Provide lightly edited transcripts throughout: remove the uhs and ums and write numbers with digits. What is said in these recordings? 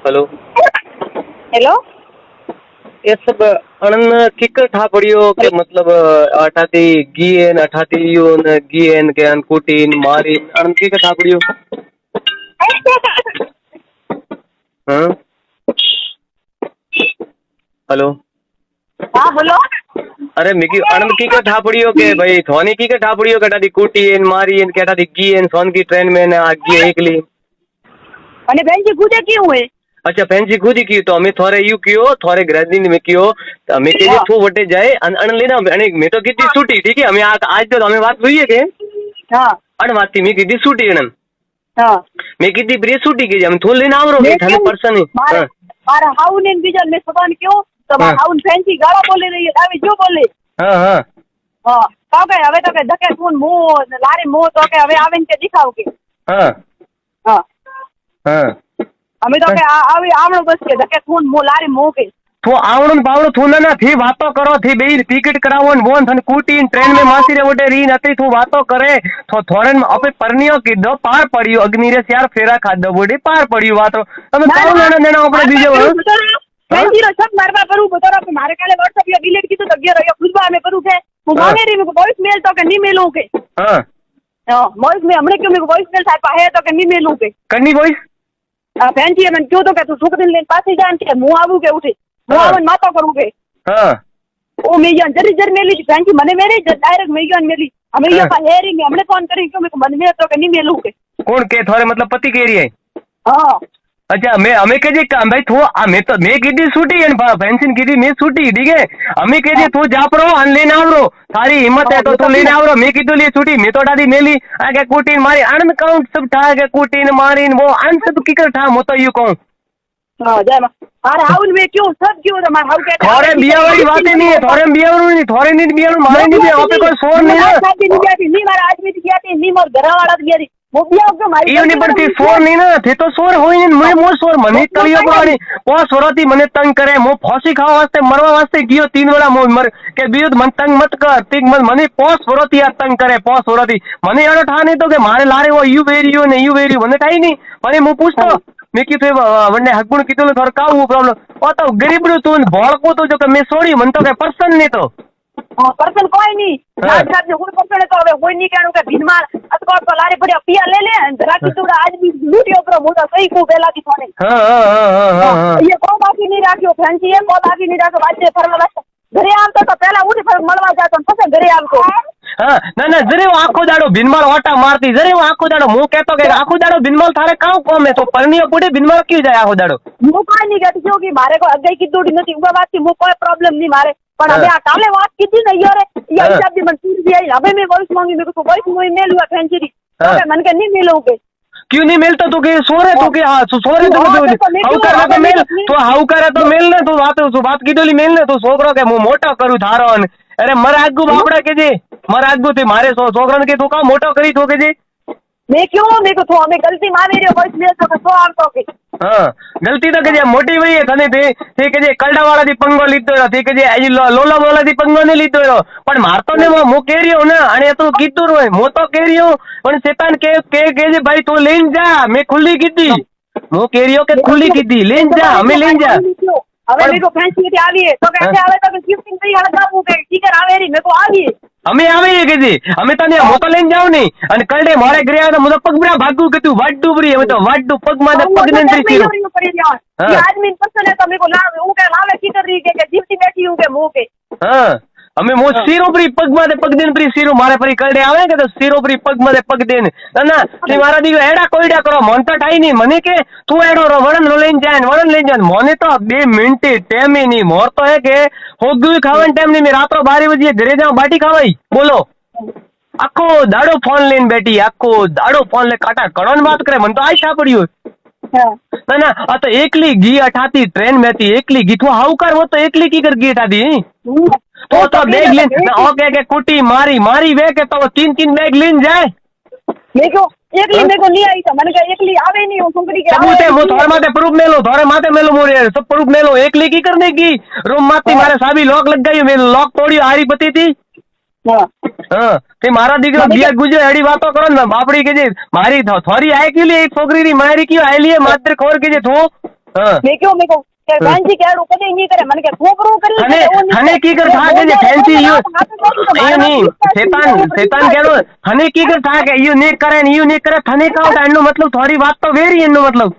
Hello hello ये सब अणन kicker ठा पड़ियो के मतलब अठाती गीएन अठाती यून गीएन के अन कुटीन मारीन अणन किकर ठा पड़ियो हाँ हेलो हाँ बोलो। अरे मिकी अणन किकर ठा पड़ियो के भाई थोनी किकर ठा पड़ियो के अठाती कुटीन मारीन के अठाती गीएन सोन की ट्रेन में ना आगे एकली અને બેનજી કૂદે ક્યું હે? अच्छा फैंसी खुद ही की तो हमें थोड़े यू कियो थोड़े ग्रेजुएट में कियो तो हमें के हाँ। थू वटे जाए अन लेना अने मैं तो कितनी छुट्टी ठीक है हमें आज तो हमें बात हुई है के हाँ अन बात थी मैं कितनी छुट्टी है न हाँ मैं कितनी ब्री छुट्टी की हम थोड़ी लेना आवरो मैं थाने क्यों? पर्सन है मारे मारा हाउन ने बीजन में सबान क्यों तो हाँ। मारा हाउन फैंसी गाड़ा बोले रही है दावी जो बोले हाँ हाँ हाँ तो के हवे तो के धके फोन मो लारे मो तो के हवे आवेन के दिखाओ के हाँ हाँ हाँ हमें तो के आवे आवणो बस के धके फोन मो लारे मो के तो आवड़ो पावड़ो थू ना थी बातो करो थी बे टिकट करावो न वोन थन कूटी ट्रेन में मासी रे वटे री नती थू बातो करे तो थोड़न अपे परनियो कीधो पार पड़ियो अग्नि रे यार फेरा खाधो बोडी पार पड़ियो वातो તમે કાઉ ના દેના આપણે બીજો ફેંસી રો सब मारवा करू बतरा मारे काले व्हाट्सएप या डिलीट की तो तगियो रयो खुदबा में करू के હું मांगे री मेको वॉइस मेल तो के नहीं मेलू के हां हां वॉइस में हमने क्यों मेको वॉइस मेल था है तो के नहीं मेलू के कन्नी वॉइस फैंसी मन क्यों तो के तू सुख दिन लेन पासे जान के मु आबू के उठे मु आवन मातो करू के हां ओ मेयन जरी जर मेली फैंसी मने मेरे डायरेक्ट मेयन मेली हमें ये का हेरिंग में हमने फोन करी क्यों मेको मन में तो के नहीं मेलू के कौन के थोड़े मतलब पति कह रही है हां अच्छा मैं हमें कह जी भाई थो मैं तो मैं कीधी छूटी है फैंसी कीधी मैं छूटी ठीक है हमें कह जी तू जा परो अन लेने आवरो थारी हिम्मत है तो तू लेने आवरो मैं कीधु लिए छूटी मैं तो डादी मेली आगे कूटीन मारी अन काउंट सब ठा के कूटीन मारीन वो अन सब किकर ठा मो तो यू कहूं हां जय मां अरे हाउन में क्यों सब क्यों मार हाउ के थोड़े बिया वाली बातें नहीं है थोड़े बिया वाली नहीं थोड़े नहीं बिया मारे नहीं बिया पे कोई सोर नहीं है नहीं मारा आदमी की गया थी नहीं मोर घर वाला गया थी वो बिया के मारी ये नहीं पड़ती सोर नहीं ना थे तो सोर होई नहीं मैं मोर सोर मने कलियो पानी वो सोरती मने तंग करे मो फांसी खावा वास्ते मरवा वास्ते गियो 3 वेला मो मर के बियुद मन तंग मत कर तिक मने पोस सोरती आ तंग करे पोस सोरती मने एड़ो ठा नहीं तो के मारे लारे वो यू वेरियो ने यू वेरियो मने काई नहीं मने मु पूछतो मैं की थे वने हगुण कीधो थोड़ा काऊ प्रॉब्लम ओ तो गरीब रू तू भोळको तो जो के मैं सोड़ी मन तो के पर्सन नहीं तो पर्सन कोई नहीं रात रात में कोई पर्सन तो હવે કોઈ નહીં કાણું કે ભીડમાં અથવા તો લારે પડ્યા પિયા લે લે રાખી તું આજ બી લૂટ્યો પર હું તો સહી કો પેલા થી ફોને हां हां हां हां ये को बाकी नहीं राખ્યો ફેન્સી એ को बाकी नहीं राખ્યો વાજે ફરવા વાસ્તે ઘરે આવતો તો પહેલા ઉઠી ફર મળવા જાતો પછી ઘરે આવતો હા ના ના જરે આખો દાડો ભીનમાળ ઓટા મારતી જરે આખો દાડો હું કહેતો કે આખો દાડો ભીનમાળ થારે કાઉ કોમે તો પરણીઓ પૂડે ભીનમાળ ક્યું જાય આખો દાડો હું કોઈ નહીં કહેતી છું કે મારે કોઈ અગાઈ કીધું નથી ઉભા વાતથી હું કોઈ પ્રોબ્લેમ નહીં મારે પણ હવે આ કાલે વાત કીધી ને યાર ये हिसाब से मंसूर भी आई हमें मैं वॉइस मांगी मेरे को वॉइस मुझे मेल हुआ फैंसी तो मन के नहीं मिलोगे क्यों नहीं मिलता तू के सोरे तू के हाँ सोरे तू हाउ करे तो मेल तो हाउ करे तो मेल ने तू बात कीधोली मेल ने तू छोकरो के मु मोटो करू थारो अरे मर आगू बापड़ा के जे मर आगू थी मारे छोकरन के तू का मोटो करी तो के जे मैं क्यों मेरे को तो हमें गलती माने रे वॉइस मेल तो तो आवतो के हाँ गलती तो के जे मोटी वही है तने ते के जे कलडा वाला दी पंगो लीधो ते के जे लोला वाला दी पंगो ने लीधो पण मारतो ने मो केरियो ना अने तू कीधुं रोय मो तो केरियो पण शैतान के जे भाई तू लेन जा मैं खुली कीधी मो केरियो के खुली कीधी लेन जा हमें लेन जा હવે મેકો ફેન્સી થી આવીએ તો કે આવે તો ગિફ્ટિંગ કરી હળગાવું કે ટીકર આવે રી મેકો આવીએ અમે આવીએ કે જી અમે તને મોટો લઈને જાવ નહીં અને કલડે મારે ઘરે આવે તો મને પગબરા ભાગું કે તું વાડું ભરી હવે તો વાડું પગ માં પગ ને કરી દીધું ये आदमी पसंद है तो मेरे को लावे हूं के लावे की कर रही के जीवती बैठी हूं के मुंह के हां અમે મો શીરો પરી પગ માં પગ દેન પરી શીરો મારે પરી કલડે આવે કે તો શીરો પરી પગ માં પગ દેન ના તે મારા દીકરો એડા કોઈડા કરો મન તો ઠાઈ નહીં મને કે તું એડો રો વડન લઈને જાય મને તો 2 મિનિટ ટાઈમ નહીં મોર તો હે કે હોગું ખાવાનું ટાઈમ નહીં મે રાત્રો 12 વાગે ઘરે જાઉં બાટી ખાવાઈ બોલો આખો દાડો ફોન લઈને બેઠી આખો દાડો ફોન લે કાટા કડોન વાત કરે મને તો આશા પડ્યું ना आ तो एकली घी अठाती ट्रेन में थी एकली घी तो हाउ कर वो तो एकली की कर घी अठाती तो बैग ले ओके के कुटी मारी मारी वे के तो 3 बैग लेन जाए मेरे को एकली मेरे को नहीं आई था मैंने कहा एकली आवे नहीं हूं सुंगरी के सबूत है वो थोड़े माथे प्रूफ मेलो थोड़े माथे मेलो मोरे सब प्रूफ मेलो एकली की करने की रूम माती मारे साबी लॉक लग गई मैं लॉक तोड़ी हारी पति थी हाँ ते मारा दीकरो बिया गुजरे एडी बातो करो ने बापड़ी के जे मारी थोरी आए के लिए एक छोकरी री मारी की आए लिए मात्र खोर के जे थो હા. મેં કયો મેં કહું કે ફેન્સી કેડું કદી નહીં કરે મને કે છોકરું કરી લે, થને એવું નહીં થને કરે. કી કર થા કે જે ફેન્સી યુ મારે એવું નહીં શેતાન કેડો થને કી કર થા કે યુ નહીં કરે ને યુ નહીં કરે થને કહો તો એનો મતલબ થોડી વાત તો વેરી એનો મતલબ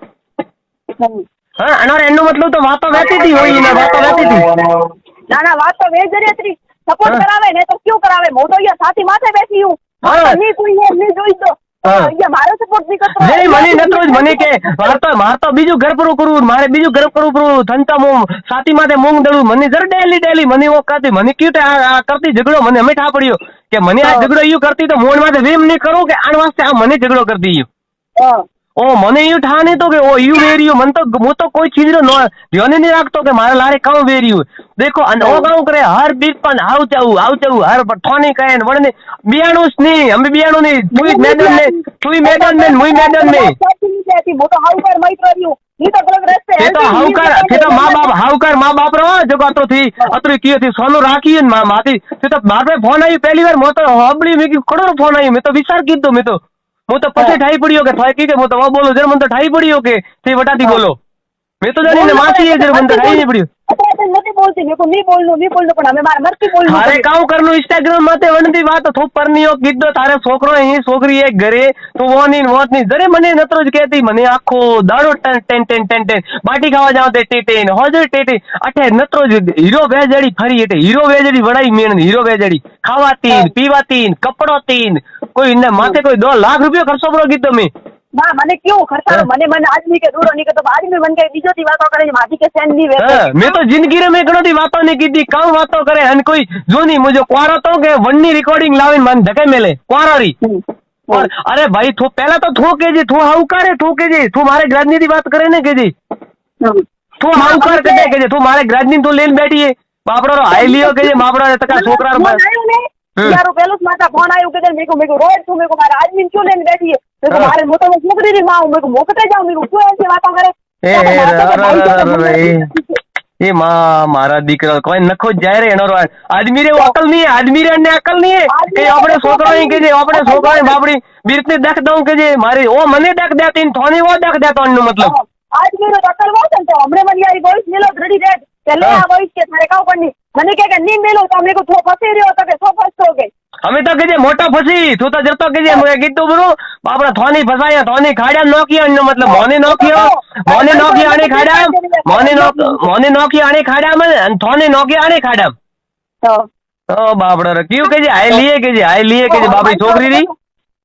હા અને એનો મતલબ તો વાતો વહેતી હતી હોય ને વાતો વહેતી હતી ના ના વાત તો વેજરી હતી. સપોર્ટ હા. કરાવે ને તો ક્યું કરાવે, હું તો અહીંયા સાથી માથે બેસી હું હા. નહીં કોઈ નહીં જોઈ તો હા. અહીંયા મારો સપોર્ટ નહીં કરતો. નહીં મને નતો જ મને કે માર તો બીજું ઘર પૂરું કરવું મારે બીજું ઘર પૂરું કરવું થનતા હું સાતી માથે મૂંગ દળું મને જર ડેલી મને ઓ કરતી મને ક્યું આ કરતી ઝઘડો મને અમે ઠા પડ્યો કે મને આ હા. ઝઘડો યુ કરતી તો મોડ માથે વેમ નહીં કરું કે આન વાસ્તે આ મને ઝઘડો કરતી યુ હા. ઓ મને યુ ઠા નહીં તો કે ઓ યુ વેર્યું મન તો હું તો કોઈ ચીજ નો ધ્યાન નહીં રાખતો કે મારા લારે કામ વેર્યું દેખો અને ઓ કામ કરે હર બીક પણ આવ ચાવું હર ઠોની કહે ને વળને બિયાણું જ નહીં અમે બિયાણું નહીં તુઈ મેદાન ને મુઈ મેદાન ને હું તો હાઉકાર મૈત્ર રહ્યું નહીં તો ગલત રસ્તે તે તો હાવકાર મા બાપ રહો જો અતો થી અતરી કીયો થી સોનું રાખી ને માથી તે તો બાપે ફોન આવ્યું પહેલી વાર મો તો હબળી મેં કીધું કરોડ ફોન આવ્યું મેં તો વિચાર કીધો મેં તો હું તો પછી ઠાઈ પડ્યો કે થાય કે હું તો બોલો જરા મને તો ઠાઈ પડ્યો કે તે વટાતી બોલો મેં તો જાણીને માસી જરા મને તો ઠાઈ નહીં પડ્યું નથી બોલતી મેં નહીં બોલનું પણ અમે મારે મરતી બોલનું તારે કાઉ કરનું ઇન્સ્ટાગ્રામ માથે વણતી વાત થોપ પરનીઓ કીધો તારે છોકરો અહીં છોકરી એક ઘરે તું વોની ને વોત ની જરે મને નતરો જ કહેતી મને આખો દાડો ટેન બાટી ખાવા જાવ તે ટેટેન હોજર ટેટે અઠે નતરો જ હીરો વેજડી ફરી એટલે હીરો વેજડી વડાઈ મેણ હીરો વેજડી ખાવાતી પીવાતી કપડોતી કોઈ ને માથે કોઈ 2 લાખ રૂપિયા ખર્ચો પડો કીધો મેં ના મને કેવું ખર્ચાનો મને આદમી કે દૂરો નહીં કરતો આદમી મને કઈ બીજો થી વાતો કરે છે માથી કે સેન ની વેચે મેં તો જિંદગી મેં ઘણો દી વાતો નહીં કીધી કામ વાતો કરે અને કોઈ જોની મુજો ક્વારો તો કે વનની રેકોર્ડિંગ લાવીને મને ધકે મેલે ક્વારારી અરે ભાઈ તું પહેલા તો તું કેજે તું હાઉકારે તું કેજે તું મારે રાજનીતિ વાત કરે ને કેજે તું હાઉકાર કેજે તું મારે રાજનીતિ તું લઈને બેઠી હે બાપડો રો હાઈ લિયો કેજે બાપડો તકા છોકરા યારો પેલું જ માથા ફોન આવ્યું કે મેં રોજ તું મેં મારા આદમી ક્यों લઈને બેઠી है મારે મોટો છોકરી ની માં મેં મોકતે જાઉં મેં શું ऐसे વાતો કરે એ મારા દીકરા કોઈ નખો જાય રે એનો આદમી રે અકલ નહીં આદમી રે ને અકલ નહીં કે આપણે છોકરો કે જે આપણે છોકરો બાપડી બીરતી દખ દઉં કે જે મારી ઓ મને દખ દેતી ને થોની ઓ દખ દેતો નો મતલબ આદમી રો અકલ હોત ને તો હમણે મને યાર વોઇસ મેલો રેડી રેડ પેલે આ વોઇસ કે તારે કાવ પણની મને કે નહીં મેલો તો અમે કો થો ફસી રહ્યો તો કે થો ફસતો કે અમે તો કે જે મોટા ફસી તું તો જરતો કે જે મેં કીધું બરું બાપડા થોની ફસાયા થોની ખાડ્યા નોકિયા નો મતલબ મોને નોકિયા આને ખાડ્યા મોને નોકિયા આને ખાડ્યા મને થોની નોકિયા આને ખાડ્યા ઓ બાપડા રે ક્યું કે જે હાઈ લીએ કે જે બાપડી છોકરી રી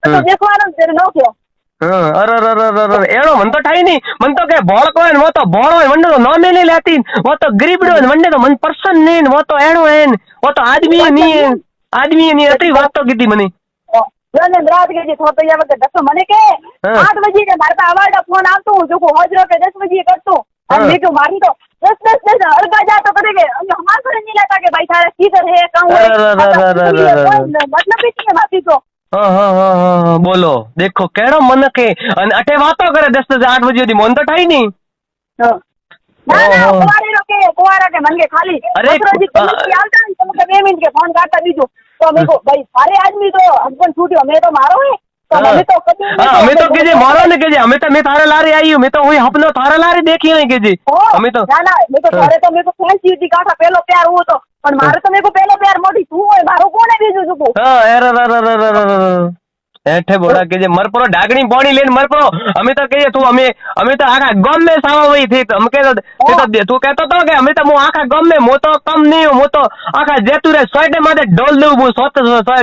તો દેખવાનો તેરે નોકિયા એનો મન તો ઠાઈ નહીં મન તો કે ભોળકો હોય ને વો તો ભોળો હોય વંડે તો નોમે નહીં લેતી વો તો ગરીબડો હોય વંડે તો મન પર્સન નહીં વો તો એનો હે વો તો આદમી નહીં અતરી વાત તો કીધી મને રાત કે જે થોતો યા વખત દસો મને કે 8 બજે કે મારે તો અવાજ ફોન આવતો હું જો હોજરો કે 10 બજે કરતો અને મેં કે મારી તો 10 અડગા જાતો કરે કે હમાર ઘરે નહીં લેતા કે ભાઈ તારે સીધર હે કાઉ मतलब ही नहीं माफी तो હા બોલો દેખો કેડો મને કે અને અઠે વાતો કરે 10 થી 8 બજે સુધી મન તો ઠાઈ નહીં ના કુવારા કે મને ખાલી આવતા ને તમે 2 મિનિટ કે ફોન કાઢતા બીજું તો મેં કહો ભાઈ સારે આદમી તો હસબન્ડ છૂટ્યો મેં તો મારો હે તો અમે તો અમે તો કે જે મારો ને કે જે અમે તો મેં તારે લારી આવ્યું મેં તો હું હપનો તારે લારી દેખી નહીં કે જે અમે તો ના મેં તો તારે તો મેં તો ફેન્સી હતી કાઠા પેલો પ્યાર હું તો પણ મારે તો મેં કો પેલો પ્યાર મોટી તું હોય મારો કોને બીજું ચૂકું એઠે બોડા કે જે મરપરો ઢાકણી પાણી લઈને મરપરો અમે તો કહીએ તું અમે તો આખા ગામ में સાવા વઈ થી અમે કે તું કહેતો તો કે અમે તો હું આખા ગામ में મો તો કમ નહીં હું તો આખા જેતુરે સોયડે માથે ઢોલ દઉં હું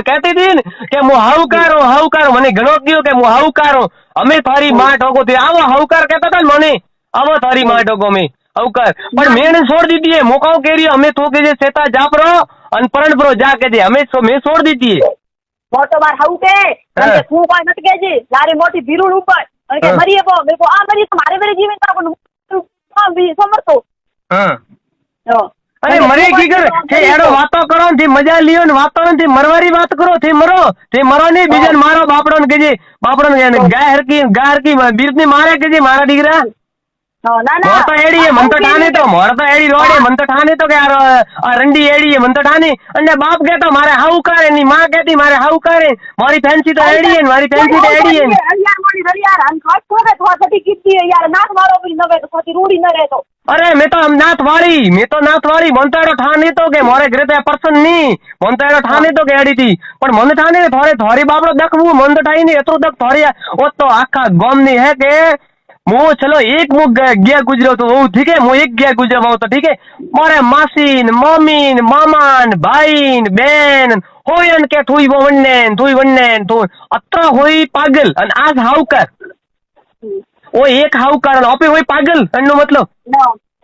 કહેતી હતી ને કે હું હાઉકારો મને ઘણો કયો કે હું હાઉકારો અમે તારી માં ઠોકો થી આવો હાઉકાર કહેતો હતો ને મને આવો તારી માં ઠોકો મેં હાઉકાર પણ મેં છોડ દીધી મોકાઓ કેરી અમે તો કે જે સેતા જાપરો અને પરણપરો જા કે જે અમે મેં છોડ દીધી મોટો બાર હાઉ કે તું કોઈ નથી કેજી લારી મોટી ભીરુડ ઉપર અને કે મરીએ પો મેં કો આ મરી મારે મેરે જીવન તા પણ સમરતો અરે મરે કી કર તે એડો વાતો કરો થી મજા લ્યો ને વાતો થી મરવારી વાત કરો થી મરો ને બીજન મારો બાપડો ને કેજે બાપડો ને ગાય હરકી બીરત ની મારે કેજે મારા દીકરા ના મોર તો એડી મન તો ઠાની તો મોર તો એડી રોડે મન તો ઠાની તો કે આ રંડી એડી મન તો ઠાની અને બાપ કહેતો મારે હાઉ કરે ની માં કહેતી મારે હાઉ કરે મારી ફેન્સી તો એડી ને મારી ફેન્સી તો એડી ને યાર મારી ઘર યાર અન ખાસ તો કે થોડા થતી કીધી યાર નાક મારો બી નવે તો ખોટી રૂડી ન રહેતો અરે મેં તો નાથ વાળી મન તો એડો ઠાની તો કે મોરે ઘરે તો પર્સન ની મન તો એડો ઠાની તો કે એડી થી પણ મને ઠાની થોડે થોરી બાપડો દખવું મન તો ઠાઈ ની એટલું દખ થોરી ઓ તો આખા ગોમ ની હે કે હું ચલો એક મુખ ગયા गुजरो तो वो ठीक है હું એક ગયા गुजरवा तो ठीक है मारे मासी न मम्मी न मामा न भाई न बेन होयन के थुई वन्ने तो अत्र होई पागल अन आज हाउकर ओ एक हाउकर न आपे होई पागल एनो मतलब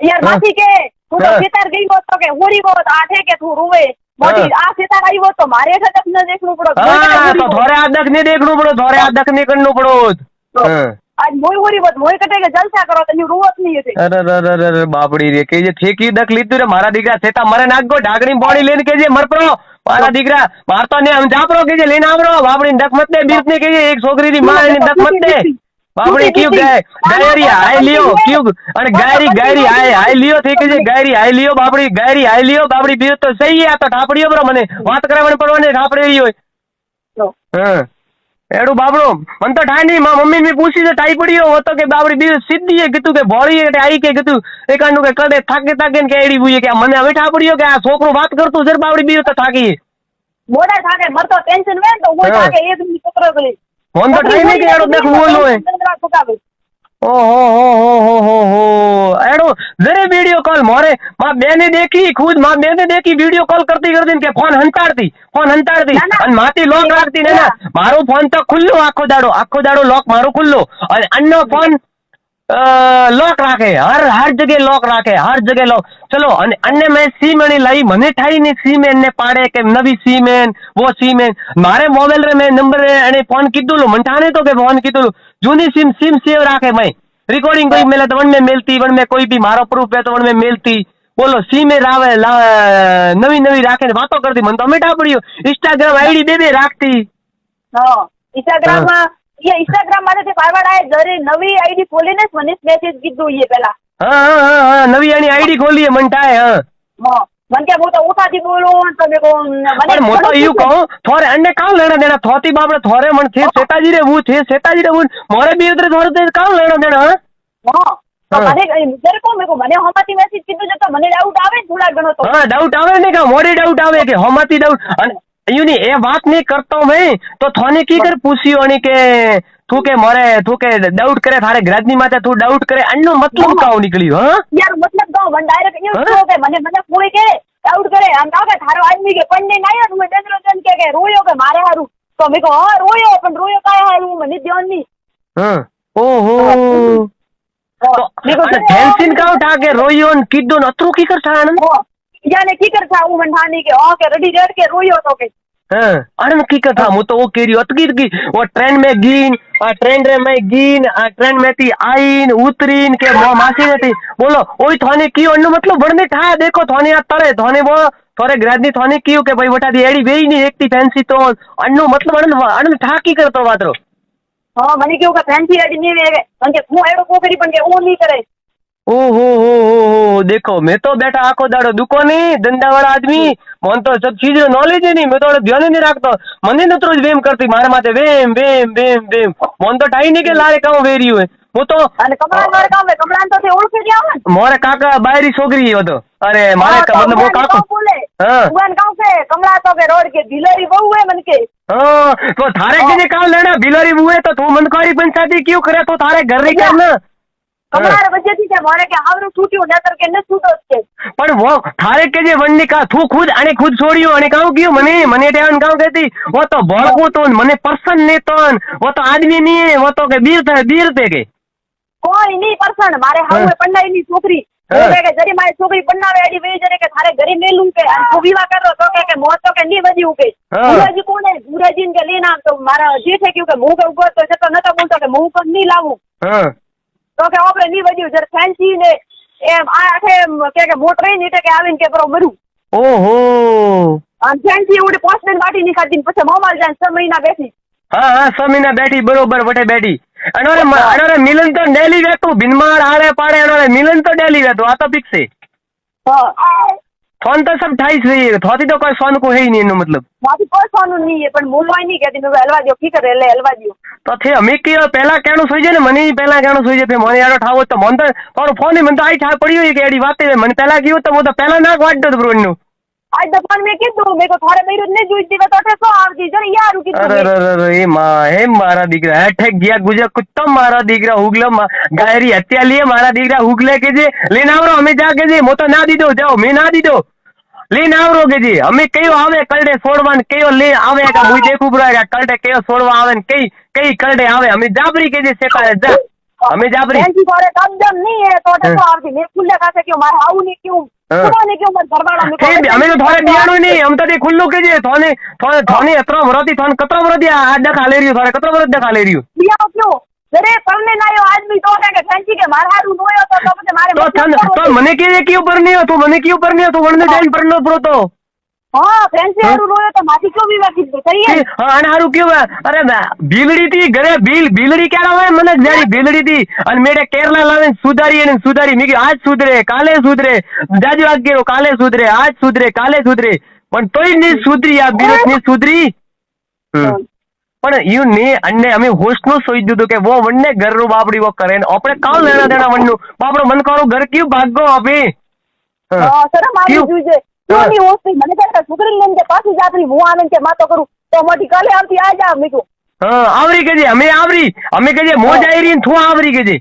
યાર માસી કે તું તો ખેતર ગઈ હોત તો કે હોરી હોત આઠે કે તું રૂવે મોટી આ ખેતર આવી હોત તો મારે સતત ન દેખવું પડો હા તો થોરે આદક ને દેખવું પડો થોરે આદક ને કરવું પડો आज मोई होरी बत मोई कटे के जलसा करो तो रुवत नहीं है अरे बापड़ी रे के जे ठेकी दख लीधु रे मारा दीकरा सेता मरे नाखो ढाकणी बोडी लेने के जे मरपरो मारा दीकरा मारतो ने हम जापरो के जे लेने आवरो बापड़ी दख मत दे बीरत ने के जे एक छोकरी री मां ने दख मत दे बापड़ी क्यों गए गायरी आय लियो क्यों अरे गायरी आय लियो थे के जे गायरी आय लियो बापड़ी बीर तो सही है तो ठापड़ियो बरो मने बात करावण पड़वाने ठापड़ी रही होय हां एडू बाबड़ो मन तो ठाई नहीं मां मम्मी ने पूछी तो टाई पड़ी हो तो के बाबड़ी बी सीधी है कीधु के भोળી है आई के कीधु एकांडू के कड़े थाके के एडी बुई के मने હવે ઠાપડીયો કે આ છોકરો વાત કરતું સર બાવડી બી તો થાકી મોડા થાકે મરતો ટેન્શન વે તો ઓય થાકે એક મિનિટ પકડો ગલી ફોન તો ઠાઈ નહીં કે એડો દેખ બોલો હે ઓહો એડો જરે वीडियो कॉल मोरे मां बेने देखी खुद मां बेने देखी वीडियो कॉल करती के फोन हंताड़ती અને માથી લોક રાખતી ને મારો ફોન તો ખુલ્લો આખો દાડો લોક મારો ખુલ્લો અને અન્નો ફોન લોક રાખે હર જગ્યાએ લોક ચલો અને અન્ય મેં સીમ એની લઈ મને ઠાઈ ની સીમ એને પાડે કે નવી સીમ वो સીમ મારે મોબાઈલ રે મેં નંબર એને ફોન કીધું મને ઠાને તો કે ફોન કીધું જૂની સીમ સેવ રાખે મેં रिकॉर्डिंग कोई मिले तो वन में मिलती वन में कोई भी मारो प्रूफ है तो वन में मिलती बोलो सी में रावे नवी राखे बातों करती मन तो मेटा पड़ियो इंस्टाग्राम आईडी बे राखती हां इंस्टाग्राम में ये इंस्टाग्राम मारे से फॉरवर्ड आए जरे नवी आईडी खोलीने मनीष मैसेज कीधु ये पहला हां नवी आईडी खोली है मन थाए हां मन के वो तो उठाती बोलो तो मेरे को मने मो तो यू कहूं थोरे अन्ने काउ लेना देना थोती बापड़े थोरे मन थे सेताजी रे वो मोरे भी उधर थोरे काउ लेना देना हां तो મને मेरे को મને હોમાતી મેસેજ કીધું છે તો મને ડાઉટ આવે થોડા ઘણો તો હા ડાઉટ આવે ને કે મોડી ડાઉટ આવે કે હોમાતી ડાઉટ અને યુની એ વાત નહીં કરતો મેં તો થોને કી કર પૂછ્યો અને કે તું કે ડાઉટ કરે થારે ગ્રાજની માથે તું ડાઉટ કરે અન્નો મતલબ કાઉ નીકળ્યો હા યાર મતલબ તો વન ડાયરેક્ટ ન્યૂઝ તો કે મને કોઈ કે ડાઉટ કરે આમ કે થારો આદમી કે પંડે નાયો તું ડેન્દ્રો જન કે રોયો કે મારે હારું તો મે કો હા રોયો પણ રોયો કાય હારું મને ધ્યાન ની હા ઓહો तो टेंशन का उठा के रोयो न किदो न अतरू की कर छान याने की कर था वो मनठानी के ओ के रेडी रेड के रोयो तो के हां अरे की कर था मु तो वो केरी अतगीर की वो ट्रेन में गीन आ ट्रेन रे में गीन आ ट्रेन में थी आईन उतरीन के मासी ने थी बोलो ओई थाने की अनु मतलब बड़ने था देखो थाने आ तड़े थाने वो थोरे ग्राजनी थाने क्यों के भाई बटा दी एडी वेई नहीं एकती फैंसी तो अनु मतलब अनु ठाकी करतो वातरो हाँ મને કેવું કે ફેન્સી આઈડી નહીં આવે કારણ કે હું એડો કોકરી પણ કે ઓ નહીં કરે ओहो देखो मैं तो बैठा आखो दाड़ो दुको नहीं धंधा वाला आदमी मन तो सब चीज नॉलेज है नहीं मैं तो ध्यान नहीं रखता मने न तो वेम करती मारे माथे वेम मन तो टाई नहीं के लारे काऊ वेरी हुए वो तो અને કમળા મારે કામ કમળા તો તે ઓળખી ગયા આવે मोरे काका बायरी छोकरी हो तो अरे मारे का मतलब वो काका बोले हां उन गांव से कमला तो के रोड के भिलोरी बहू है मन के हां तो थारे के जे काम लेना भिलोरी बुए तो तू मनकारी पंचायती क्यों करे तो थारे घर री करना कमला रे वजह थी के मोरे के हावरू छूट्यो नतर के न छूटो छे पण वो थारे के जे वन्नी का तू खुद छोड़ियो અને કાઉ કયો મને ટેવન કાઉ કહેતી वो तो भड़को तो मने पर्सन ने तो वो तो आदमी नहीं है वो तो के बीर थे के कोई नहीं पर्सन मारे हावे पन्नाई नी छोकरी बोले के जरी मारी छोकरी पन्नावे एडी वे जरे के थारे घरे मेलू के तू विवाह करो तो के मो तो के नी बजी के गुराजी कोण है गुराजी ने लेना तो मारा जे थे क्यों के मुंह के ऊपर तो छतो न तो बोलतो के मुंह पर नी लावू हां तो के आपरे नी बजी जर फैंसी ने एम आ आठे के मोटरे नीटे के आवीन के बरो मरू ओहो अन फैंसी उडे पोस्टमेन बाटी नी खाती પછી મોમાલ જાય 6 મહિના બેઠી हाँ 6 મહિના બેઠી બરોબર વટે બેઠી અનોરે મિલન તો ડેલી વેતું ભીનમાળ આડે પાડે અનોરે મિલન તો ડેલી વેતું આ તો ફિક્સ છે હા ફોન તો સબ ઠાઈસ રહી है થોતી તો કોઈ ફોન को है ही नहीं એનો મતલબ મારી કોઈ સોનું નહીં है પણ બોલવાય નહીં કહેતી મેં હલવા દો કી કરે એટલે હલવા દો તો થે અમે કે પહેલા કેણું સોઈ જાય ને મને પહેલા કેણું સોઈ જાય મને આડો ઠાવો તો મન તો તારો ફોન મને તો આઈ ઠા પડ્યો હોય કે એડી વાત મને પહેલા કીધું તો હું તો પહેલા નાક વાટતો બ્રો નું આજ દફાન મેં કીધું મેં તો થોડે મહિનો ને જોઈ દીધા તો સો આવતી જરા યાર કીધું અરે એ માં હે મારા દીકરા હેઠે ગયા ગુજર કુત્તો મારા દીકરા હુગલો ગાયરી હત્યા લીએ મારા દીકરા હુગલે કે જે લઈને આવરો અમે જા કે જે મો તો ના દીધો જાઓ મેં ના દીધો લઈને આવરો કે જે અમે કયો આવે કલડે છોડવાન કયો લે આવે કે હું દેખું બ્રો કે કલડે કયો છોડવા આવે ને કઈ કલડે આવે અમે જાબરી કે જે સેકા જા અમે જાબરી એનજી કોરે કદમ નહીં હે તો આવતી મેં ખુલ્લે ખાતે ક્यों મારે આવું નહીં ક્यों સુબાને ક્यों મત ઘરવાળા અમે તો થોડે બિયાણું નહીં અમે તો તે ખુલ્લું કે જે થોને એતરો વરતી થોને કતરો વરતી આ ડખા લે રહ્યું થોડે કતરો વરત ડખા લે રહ્યું બિયાણો ક્यों જરે તમને નાયો આદમી તો કે ફેન્સી કે મારા હારું નોયો તો પછી મારે તો મને કે ક્યું પર નહીં તું મને ક્યું પર નહીં તું વણને જઈને પર નો બ્રો તો હા ફેન્સી હારું નોયો તો માથી ક્यों વિવાહ કીધું કરીએ હા અને હારું ક્યું અરે ભીલડી થી ઘરે ભીલડી ક્યારે આવે મને જાડી ભીલડી થી અને મેડે કેરલા લાવે સુધારી મેં કીધું આજ સુધરે કાલે સુધરે જાજુ વાગ્યો કાલે સુધરે આજ સુધરે કાલે સુધરે પણ તોય નહીં સુધરી આ બિરત નહીં સુધરી પણ યુ ને અને અમે હોસ્ટ નું સોઈ દીધું કે વો વનને ઘર નું બાપડી વો કરે ને આપણે કાલ લેણા દેણા વન નું બાપડો મન કરો ઘર ક્યું ભાગો આપે હા સર મારી જોજે કોની હોસ્ટ મને કહેતા છોકરી લઈને પાછી જાતરી હું આવે કે માતો કરું તો મોટી કાલે આવતી આ જા મીકુ હા આવરી કે જે અમે કે જે મોજ આવી રહી ને તું આવરી કે જે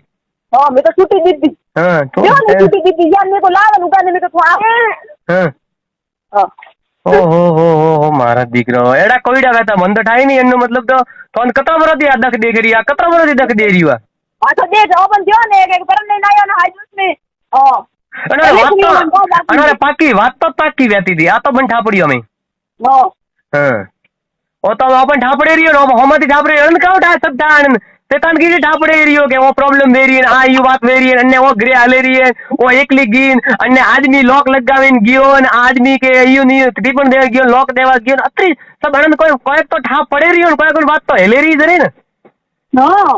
હા મેં તો છૂટી દીધી હા તો છૂટી દીધી યાર મેં તો લાવવાનું ઉગાને મેં તો તું આવે હા હા ઓહો મારા દીકરો એડા કોઈડા કહેતા મન તો થાય નહીં એનો મતલબ તો તોન કતરા વરથી આ દખ દે કરી આ કતરા વરથી દખ દે રહ્યું આ તો દે જવાબ થયો ને કે પરમ નહીં આયો ને હાજુસ ને અને વાત તો પાકી વેતી હતી આ તો પણ ઠાપડી અમે હા ઓ તો આપણ ઠાપડે રહ્યો ને હોમાંથી ઠાપડે અન કાઉ ઠા સબ ઠાણ તેતાન કી ઠાપડે રહ્યો કે ઓ પ્રોબ્લેમ વેરી આ યુ વાત વેરી અને ઓ ગ્રે આલે રહી ઓ એકલી ગીન અને આદમી લોક લગાવીને ગયો અને આદમી કે યુ ની ટીપણ દેવા ગયો લોક દેવા ગયો અત્રી સબ અનંત કોઈ તો ઠાપ પડે રહ્યો ને કોઈ વાત તો હેલે રહી જરે ને હા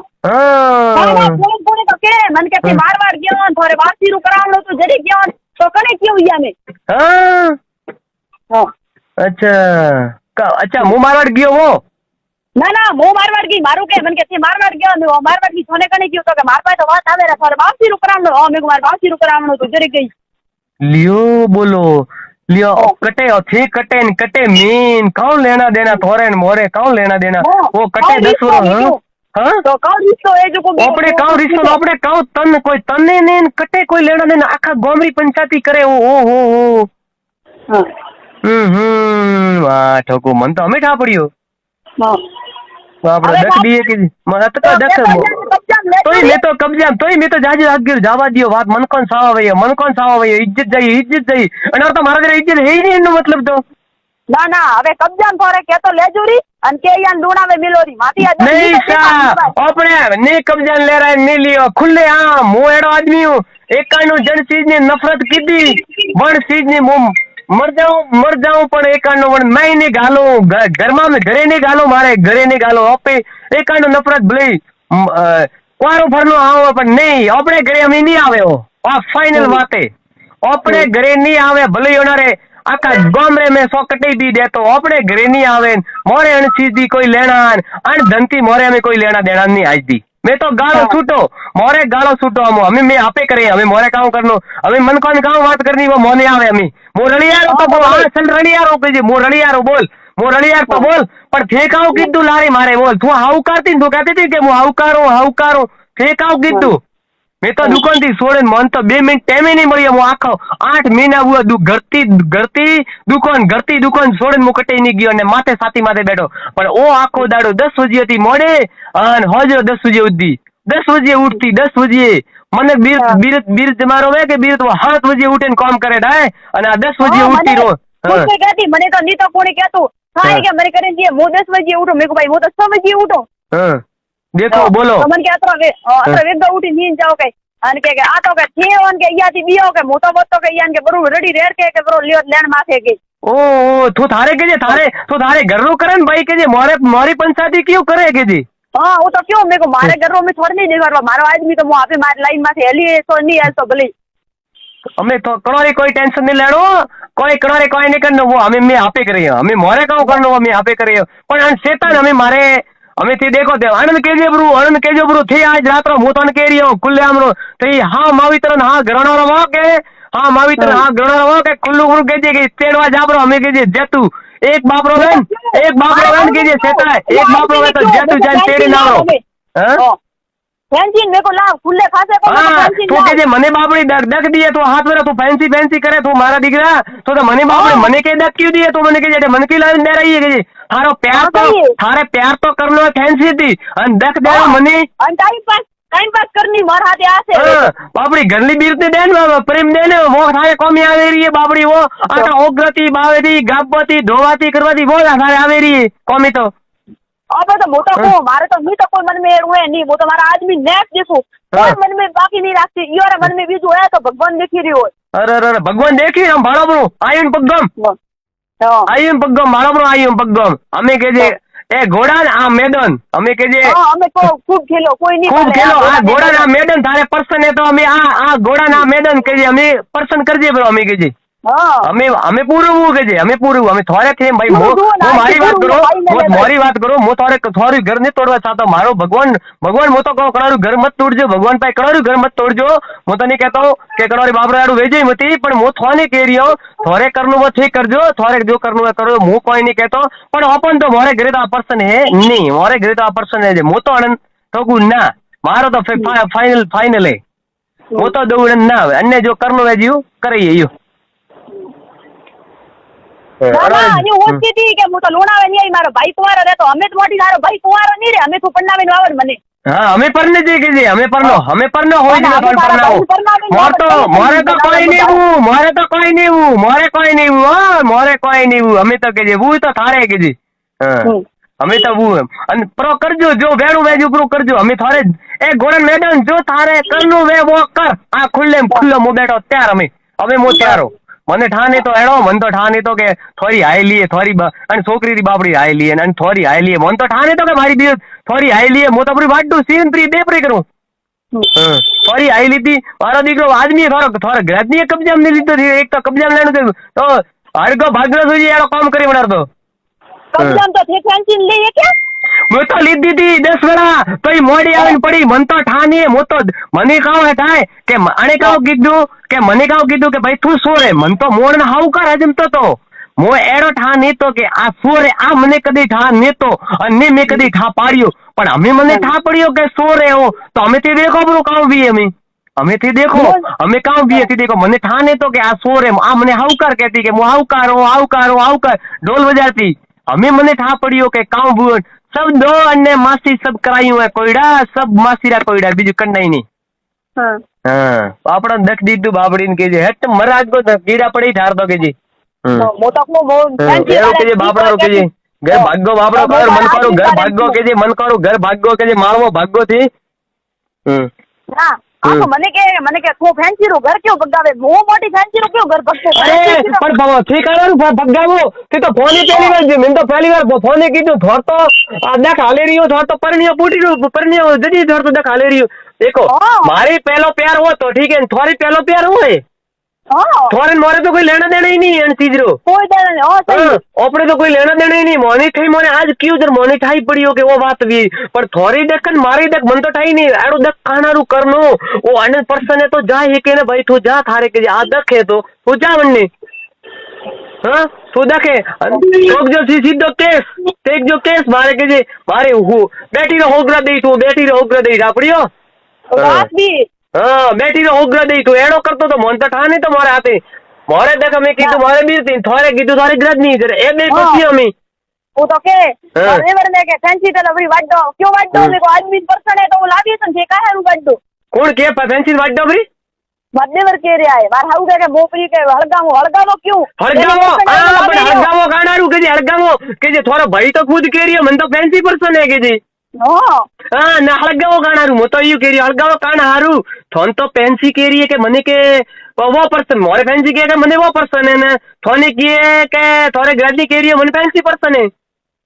કોને તો કે મન કે મારવાડ ગયો ને થોરે વાસીરું કરાવણો તો જરી ગયો તો કને કેવું યામે હા અચ્છા હું મારવાડ ગયો હો ના હું મારવાડ ગઈ મારું કે મને કે મારવાડ ગયો ને મારવાડ ગઈ થોને કને ગયો તો કે માર પાસે તો વાત આવે રે થોરે વાસીરું કરાવણો હો મેં માર વાસીરું કરાવણો તો જરી ગઈ લ્યો બોલો લ્યો કटे थी कटे न कटे मीन कौन लेना देना थोरे न मोरे कौन लेना देना वो कटे 10 वर्ष हाँ तो कौन रिश्तो है जो को આપણે કઉ રિશ્તો આપણે કઉ તન કોઈ તને ને કટે કોઈ લેણા દેના આખા ગોમરી પંચાયતી કરે ઓ વાહ ઠોકો મન તો અમે ઠાપડ્યો આપણે દક દીએ કે મને તો દક તોય મે તો કબજામ તોય મે તો જાજી આગળ જવા દિયો વાત મન કોણ સાવા વયો ઇજ્જત જઈ અને તો મારા ઘરે ઇજ્જત હે નહીં એનો મતલબ તો ના હવે કબજામ થોરે કે તો લેજુરી અને કે યાન ડુણાવે મિલોરી માથી આ નહીં સા આપણે ને કબજાન લે રહા ને लियो खुले आम હું એડો આદમી હું એકાનું જણ ચીજ ની નફરત કીધી વણ ચીજ ની મર જાઉં પણ એકાનો પણ મેં નહીં ગાલો ઘરમાં ઘરે નહીં ગાલો મારે ઘરે નહીં ગાલો આપે એકાનો નફરત ભલે કુવારો ફરનો આવો પણ નહીં આપણે ઘરે અમે નહીં આવે આ ફાઇનલ વાતે આપણે ઘરે નહીં આવે ભલે ઓનારે આખા ગામરે મેં સો કટી દી દેતો આપણે ઘરે નહીં આવે મોરે અણ સીધી કોઈ લેણા અણ ધનથી મોરે અમે કોઈ લેણા દેણા નહીં આજ દી मैं तो गालो छूटो मोरे गालो छूटो हमें मैं आपे करे हमें मोरे काम करनो हमें मन कौन काम बात करनी वो मोने आवे हमें मो रलियारो तो बोल हां चल रलियारो के जी मो रलियारो बोल मो रलियार तो बोल पर फेकाओ कीधु लारे मारे बोल तू हाउकारती तू कहती थी कि मु हाउकारो फेकाओ कीधु मैं तो दुकान थी छोड़े मन तो 2 मिनट टाइम नहीं મળ્યો હું આખો 8 મહિના હુआ ઘરતી દુકાન છોડીને હું કટે નહીં ગયો અને માથે સાથી માથે બેઠો પણ ઓ આખો દાડો 10 વાગ્યે થી મોડે અને હોજો 10 વાગ્યે ઉઠતી 10 વાગ્યે ઉઠતી 10 વાગ્યે મને બીર તમારો વે કે બીર તો 7 વાગ્યે ઉઠીને કામ કરે ડાય અને આ 10 વાગ્યે ઉઠતી રો કોઈ કહેતી મને તો ની તો કોણી કહેતું થાય કે મને કરીને જે હું 10 વાગ્યે ઉઠો મેં કો ભાઈ હું તો 6 વાગ્યે ઉઠો देखो बोलो मन के अतरा वेग उठी नींद जाओ के अन के आ तो के थे अन के या थी बियो के मोटो बतो के यान के बरू रेडी रेड के बरो लियो लेन माथे के ओ तू थारे के जे थारे घर रो करे न भाई के जे मोरी पंचायती क्यों करे के जी हाँ वो तो क्यों मेरे को मारे घरों में थोड़ी नहीं करवा मारो आदमी तो मुँह पे मारे लाइन में से हेली तो नहीं है तो भले અમે તો કણોરી કોઈ ટેન્શન નહીં લેણો કોઈ કણોરી કોઈ નહીં કરનો वो અમે મેં આપે કરીએ અમે મોરે કામ કરનો અમે આપે કરીએ પણ અન શેતાન અમે મારે અમે થી દેખો તે આનંદ કેજો બ્રુ થી આજ રાત્રો હું તને કહી રહ્યો ખુલ્લે આમરો તો હા માવિત્ર હા ઘરણો રવો કે હા માવિત્ર હા ઘરણો રવો કે ખુલ્લું ખુલ્લું કહેજે કે તેડવા જાબરો અમે કહેજે જેતું એક બાપરો વેન કહેજે શેતા એક બાપરો વે તો જેતું જાન તેડી નાવો હા फैंसी मेरे को लाभ खुले खासे को તું કે જે મને બાપડી દક દીએ તો હાથ વરે તું ફેન્સી કરે તું મારા દીકરા તો મને બાપડી મને કે દક ક્યું દીએ તું મને કે મને કી લાવીને દે રહી છે તારો प्यार तो करनो फैंसी थी અને દક દે મને टाइम पास करनी मार हाथे आसे बापड़ी घरली बीरते दे ने प्रेम दे ने वो थारे कोमी आवे रही है बापड़ी वो आटा ओगरती बावेती गाबती धोवाती करवाती वो थारे आवे रही है कोमी तो अब तो मोटा को मारे तो मी तो कोई मन में हुए नहीं वो तो हमारा आदमी नेक्स्ट देखो कोई मन में बाकी नहीं रखती योर मन में बीजू है तो भगवान देखी रही हो अरे भगवान देखी हम भाड़ो बरो आयुन पगम मारो बरो आयुन पगम हमें के जे ए घोड़ा आ मैदान हमें के जे हमें को खूब खेलो कोई नहीं खूब खेलो आ घोड़ा ना मैदान थारे पर्सन है तो हमें आ घोड़ा ना मैदान के जे हमें पर्सन कर जे बरो हमें के जे हमें पूરું કે છે અમે પૂરું અમે થોરે थे भाई मारी बात करो હું થોરી ઘર નહીં તોડવા ચાહતો મારો ભગવાન હું તો કહું કણારું ઘર મત તોડજો ભગવાન પાસે કણારું ઘર મત તોડજો હું તો નહીં કહેતો કે કણારી બાબરાડું વેજઈ મતી પણ હું થોને કહી રહ્યો થોરે કરનું वो ठीक करजो થોરે जो करનું है करो હું કોઈ નહીં કહેતો પણ ઓપન તો મારે ઘરે તો આ પર્સન હે નહીં મારે ઘરે તો આ પર્સન હે હું તો આનંદ તો ના મારો તો ફાઇનલ હે હું તો દઉં ના अन्य जो करનું है जीव કરીએ યો ना ये होती थी कि मु तो लोणावे नहीं आई मारो भाई कुंवारो रे तो हमें तो मोटी थारो भाई कुंवारो नहीं रे हमें तो पन्नावे नो आवड़ मने हां हमें परने जे के जे हमें परनो होई जे परनाओ मोरे तो कोई नहीं वो हमें तो के जे वो तो थारे के जे हां हमें तो वो अन प्रो करजो जो वेणु वेजू प्रो करजो हमें थारे ए गोरन मैदान जो थारे करनो वे वो कर आ खुल्लो मु बैठो त्यार हमें मो त्यारो મને ઠાને તો એડો મન તો ઠાને તો કે થોડી હાઈ લીએ થોડી અને છોકરી રી બાપડી હાઈ લીએ અને થોડી હાઈ લીએ મન તો ઠાને તો કે મારી બી થોડી હાઈ લીએ મો તો પૂરી વાડું સીન પ્રી બે પ્રી કરું થોડી હાઈ લીધી મારો દીકરો આદમી થોડો ગ્રાજની કબજા में લીધો એક તો કબજા લેણું તો હરગો ભાગનો સુધી એનો કામ કરી બનારતો કબજા તો थे फैंसी ले ये क्या मैं तो लीधी थी 10 वेळा तो मोड़ी आवीने पड़ी मन तो ठानी मो तो मने काव है थाय के आने काव कीधु के मने काव कीधु के भाई तू सो रे मन तो मोड़ ने हाउ कर हजमतो तो मो एड़ो ठा नहीं तो के आ सो रे आ मने कदी ठा नहीं तो अन्ने में कदी ठा पाड़ियो पण हमें मने ठा पड़ियो के सो रे हो तो हमें थी देखो बरो काव भी हमें थी देखो हमें काव भी थी देखो मने ठा नहीं तो के आ सो रे आ मने हाउ कर कहती के मो हाउ कर ढोल बजाती हमें मने ठा पड़ियो के काव बुन सब दो अन्य मासी सब करायु है कोईडा सब मासीरा कोईडा बीजू कन्नाई नहीं हां आपड़ा दख दीदू बाबड़ीन के जे हट मराज को कीड़ा पड़ी ठार तो के जी मोटा को वो फैंसी के जे बाबड़ा रो के जी घर भागो बाबड़ा कर मन करो घर भागो के जे मन करो घर भागो के जे मारवो भागो थी हां आप मने के को फैंसी रो घर क्यों भगावे वो मोटी फैंसी रो क्यों घर भगतो अरे पर बाबा ठीक है भगावो ते तो फोन ही पहली बार मैं तो पहली बार फोन ही कीधु थोर तो देख हाले रियो थोर तो परनियो बूटी रो परनियो जदी थोर तो देख हाले रियो देखो मारी पहलो प्यार हो तो ठीक है थोड़ी पहलो प्यार होए थोड़े मोरे तो कोई लेना देना ही नहीं है चीज रो कोई देना नहीं ओ सही ओपरे तो कोई लेना देना ही नहीं मोनी थई मोने आज क्यों जर मोनी ठाई पड़ियो के वो बात भी पर थोड़ी देखन मारी देख मन तो ठाई नहीं एड़ो देख कानारू करनो वो अनंत पर्सन है तो जा ही के ने भाई तू जा थारे के आ देखे तो तू जा वन्ने हां तू देखे लोग जो सीधो केस टेक जो केस मारे के जे मारे हु बेटी रो होगरा दे आपड़ियो बात भी हाँ बेटी रो होगरा दे तू एड़ो करतो तो मन तो ठाने तो मारे आते मोरे देख मैं कीधु मारे बीर तीन थोड़े कीधु थारी ग्रज नहीं जरे ए बे पछी हमी वो तो के एवर में के फैंसी तो लवरी वाड दो क्यों वाड दो मेरे को आदमी पर्सन है तो वो लागी सन जे काहे रू वाड दो कौन के फैंसी वाड दो बरी मध्यवर के रे आए बार हाउ के बोपरी के हड़गामो क्यों हड़गामो हां पण हड़गामो कानारू के जे हड़गामो के जे थोड़ा भाई तो खुद के रियो मन तो फैंसी पर्सन है के जी हां ना हड़गामो कानारू मो तो यू के रियो हड़गामो काना हारू थोन तो फैंसी के रियो के मने के वो पर्सन मोरे फैंसी के मने वो पर्सन है ना थोने किए के थोड़े ग्राजी के रियो मन फैंसी पर्सन है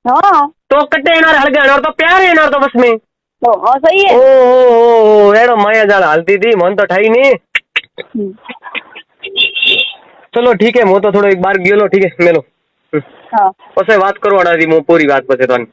हाँ तो कटे येणार हलगण और तो प्यार येणार तो बस में तो हाँ सही है। ओ एड़ो माया जाल हालती थी मन तो ठाई नहीं। चलो ठीक है, मैं तो थोड़ो एक बार गेलो, ठीक है मेलो। हाँ પછી વાત કરવાના હતી હું પૂરી વાત પછી તને।